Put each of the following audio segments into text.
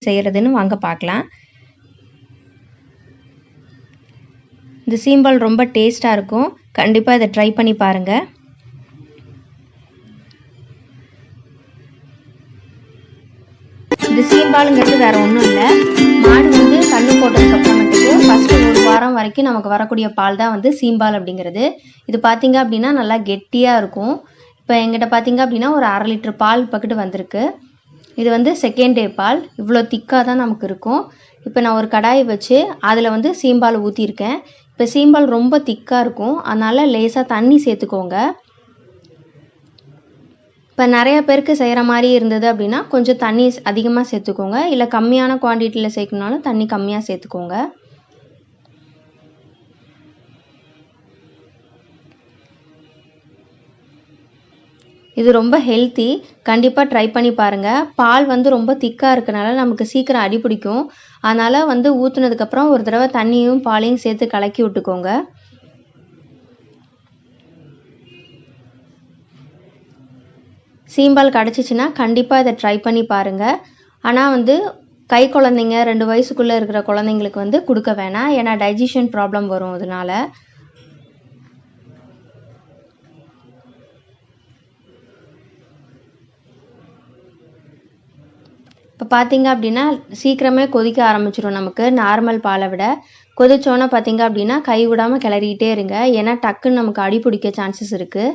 செய்கிறதுன்னு வாங்க பார்க்கலாம். இந்த சீம்பால் ரொம்ப டேஸ்ட்டாக இருக்கும். கண்டிப்பாக இதை ட்ரை பண்ணி பாருங்கள். இந்த சீம்பாலுங்கிறது வேறு ஒன்றும் இல்லை. மாடு வந்து கன்று போட்டதுக்கு அப்புறமேட்டுக்கு ஃபஸ்ட்டு 1 வாரம் வரைக்கும் நமக்கு வரக்கூடிய பால் தான் வந்து சீம்பால் அப்படிங்கிறது. இது பார்த்திங்க அப்படின்னா நல்லா கெட்டியாக இருக்கும். இப்போ எங்கிட்ட பார்த்திங்க அப்படின்னா ஒரு 1/2 லிட்டர் பால் பக்கெட்டு வந்திருக்கு. இது வந்து செகண்ட் டே பால். இவ்வளோ திக்காக தான் நமக்கு இருக்கும். இப்போ நான் ஒரு கடாயை வச்சு அதில் வந்து சீம்பால் ஊற்றிருக்கேன். இப்போ சீம்பால் ரொம்ப திக்காக இருக்கும், அதனால் லேசாக தண்ணி சேர்த்துக்கோங்க. இப்போ நிறைய பேருக்கு செய்கிற மாதிரி இருந்தது அப்படின்னா கொஞ்சம் தண்ணி அதிகமாக சேர்த்துக்கோங்க. இல்லை கம்மியான குவான்டிட்டியில் சேர்க்கணுனாலும் தண்ணி கம்மியாக சேர்த்துக்கோங்க. இது ரொம்ப ஹெல்த்தி. கண்டிப்பாக ட்ரை பண்ணி பாருங்கள். பால் வந்து ரொம்ப திக்காக இருக்கனால நமக்கு சீக்கிரம் அடி பிடிக்கும். அதனால் வந்து ஊற்றுனதுக்கப்புறம் ஒரு தடவை தண்ணியும் பாலையும் சேர்த்து கலக்கி விட்டுக்கோங்க. சீம்பால் கிடச்சிச்சின்னா கண்டிப்பாக இதை ட்ரை பண்ணி பாருங்கள். ஆனால் வந்து கை குழந்தைங்க 2 வயசுக்குள்ளே இருக்கிற குழந்தைங்களுக்கு வந்து கொடுக்க வேணாம். ஏன்னா டைஜஷன் ப்ராப்ளம் வரும் அதனால. இப்போ பார்த்தீங்க அப்படின்னா சீக்கிரமே கொதிக்க ஆரம்பிச்சிடும் நமக்கு நார்மல் பாலை விட. கொதிச்சோன்னே பார்த்தீங்க அப்படின்னா கை விடாமல் கிளறிக்கிட்டே இருங்க. ஏன்னா டக்குன்னு நமக்கு அடி பிடிக்க சான்சஸ் இருக்குது.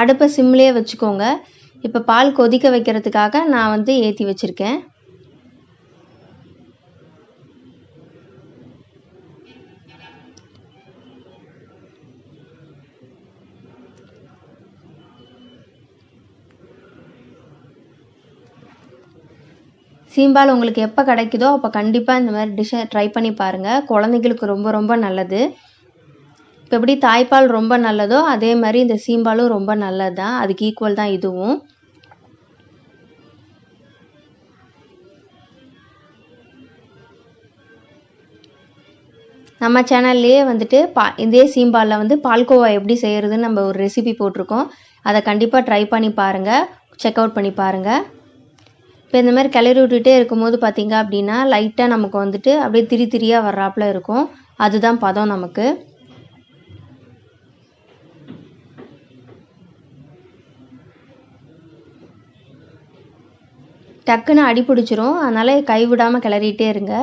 அடுப்பை சிம்லேயே வச்சுக்கோங்க. இப்போ பால் கொதிக்க வைக்கிறதுக்காக நான் வந்து ஏற்றி வச்சுருக்கேன். சீம்பால் உங்களுக்கு எப்போ கிடைக்குதோ அப்போ கண்டிப்பாக இந்த மாதிரி டிஷ்ஷை ட்ரை பண்ணி பாருங்கள். குழந்தைங்களுக்கு ரொம்ப ரொம்ப நல்லது. இப்போ எப்படி தாய்ப்பால் ரொம்ப நல்லதோ அதே மாதிரி இந்த சீம்பாலும் ரொம்ப நல்லது தான். அதுக்கு ஈக்குவல் தான் இதுவும். நம்ம சேனல்லையே வந்துட்டு இதே சீம்பாலில் வந்து பால்கோவா எப்படி செய்கிறதுன்னு நம்ம ஒரு ரெசிபி போட்டிருக்கோம். அதை கண்டிப்பாக ட்ரை பண்ணி பாருங்கள், செக் அவுட் பண்ணி பாருங்கள். இப்போ இந்த மாதிரி கிளறி விட்டுட்டே இருக்கும்போது பார்த்திங்க அப்படின்னா லைட்டாக நமக்கு வந்துட்டு அப்படியே திரி திரியாக வர்றாப்புல இருக்கும். அதுதான் பதம் நமக்கு. டக்குன்னு அடி பிடிச்சிரும், அதனால் கை விடாமல் கிளறிட்டே இருங்க.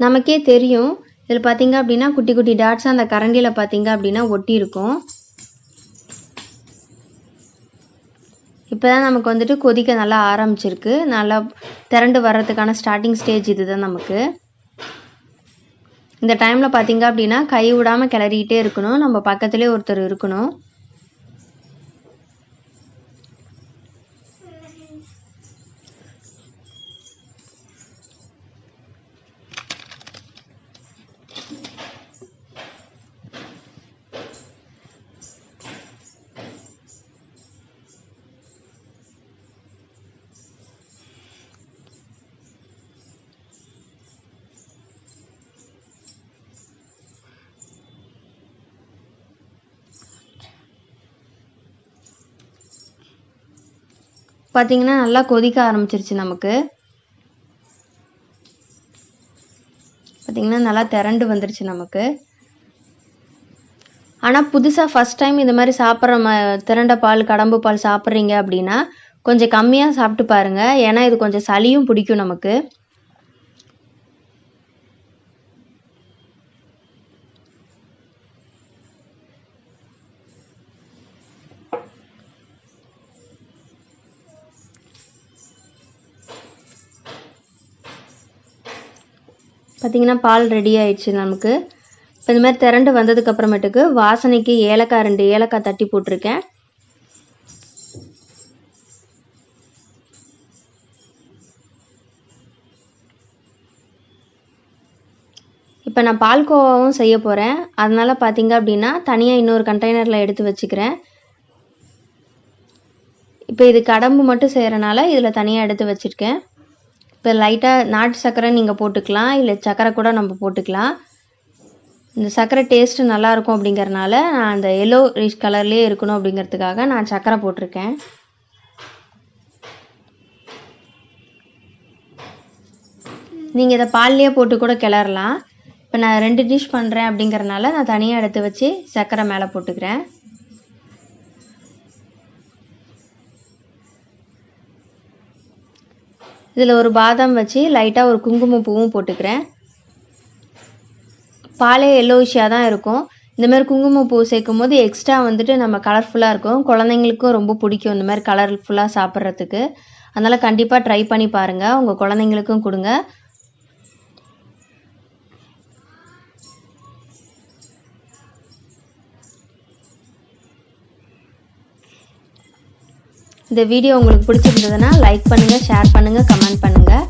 நமக்கே தெரியும் இதில் பார்த்திங்க அப்படின்னா குட்டி குட்டி டாட்ஸ் அந்த கரண்டியில் பார்த்திங்க அப்படின்னா ஒட்டி இருக்கும். இப்போ தான் நமக்கு வந்துட்டு கொதிக்க நல்லா ஆரம்பிச்சிருக்கு. நல்லா திரண்டு வர்றதுக்கான ஸ்டார்டிங் ஸ்டேஜ் இது தான் நமக்கு. இந்த டைமில் பார்த்திங்க அப்படின்னா கை விடாமல் கிளறிக்கிட்டே இருக்கணும். நம்ம பக்கத்துலேயே ஒருத்தர் இருக்கணும். பார்த்திங்கன்னா நல்லா கொதிக்க ஆரம்பிச்சிருச்சு நமக்கு. பார்த்திங்கன்னா நல்லா திரண்டு வந்துருச்சு நமக்கு. ஆனால் புதுசாக ஃபஸ்ட் டைம் இந்த மாதிரி சாப்பிட்ற திரண்ட பால் கடம்பு பால் சாப்பிட்றீங்க அப்படின்னா கொஞ்சம் கம்மியாக சாப்பிட்டு பாருங்கள். ஏன்னா இது கொஞ்சம் சளியும் பிடிக்கும் நமக்கு. பார்த்திங்கன்னா பால் ரெடி ஆயிடுச்சு நமக்கு. இப்போ இந்த மாதிரி திரண்டு வந்ததுக்கு அப்புறமேட்டுக்கு வாசனைக்கு ஏலக்காய் 2 ஏலக்காய் தட்டி போட்டிருக்கேன். இப்போ நான் பால்கோவாவும் செய்ய போகிறேன். அதனால் பார்த்திங்க அப்படின்னா தனியாக இன்னொரு கண்டெய்னரில் எடுத்து வச்சுக்கிறேன். இப்போ இது கடம்பு மட்டும் செய்கிறனால இதில் தனியாக எடுத்து வச்சுருக்கேன். இப்போ லைட்டாக நாட்டு சர்க்கரை நீங்கள் போட்டுக்கலாம், இல்லை சர்க்கரை கூட நம்ம போட்டுக்கலாம். இந்த சர்க்கரை டேஸ்ட்டு நல்லாயிருக்கும் அப்படிங்கிறனால நான் அந்த எல்லோ ரிஷ் கலர்லேயே இருக்கணும் அப்படிங்கிறதுக்காக நான் சர்க்கரை போட்டிருக்கேன். நீங்கள் இதை பால்லையே போட்டு கூட கிளறலாம். இப்போ நான் 2 டிஷ் பண்ணுறேன் அப்படிங்கிறனால நான் தனியாக எடுத்து வச்சு சர்க்கரை மேலே போட்டுக்கிறேன். இதில் ஒரு பாதாம் வச்சு லைட்டாக ஒரு குங்குமப்பூவும் போட்டுக்கிறேன். பாலே எல்லோயிஷாக தான் இருக்கும். இந்தமாதிரி குங்குமப்பூ சேர்க்கும் போது எக்ஸ்ட்ரா வந்துட்டு நம்ம கலர்ஃபுல்லாக இருக்கும். குழந்தைங்களுக்கும் ரொம்ப பிடிக்கும் இந்த மாதிரி கலர்ஃபுல்லாக சாப்பிட்றதுக்கு. அதனால் கண்டிப்பாக ட்ரை பண்ணி பாருங்கள், உங்கள் குழந்தைங்களுக்கும் கொடுங்க. இந்த வீடியோ உங்களுக்கு பிடிச்சிருந்ததுன்னா லைக் பண்ணுங்கள், ஷேர் பண்ணுங்கள், கமெண்ட் பண்ணுங்கள்.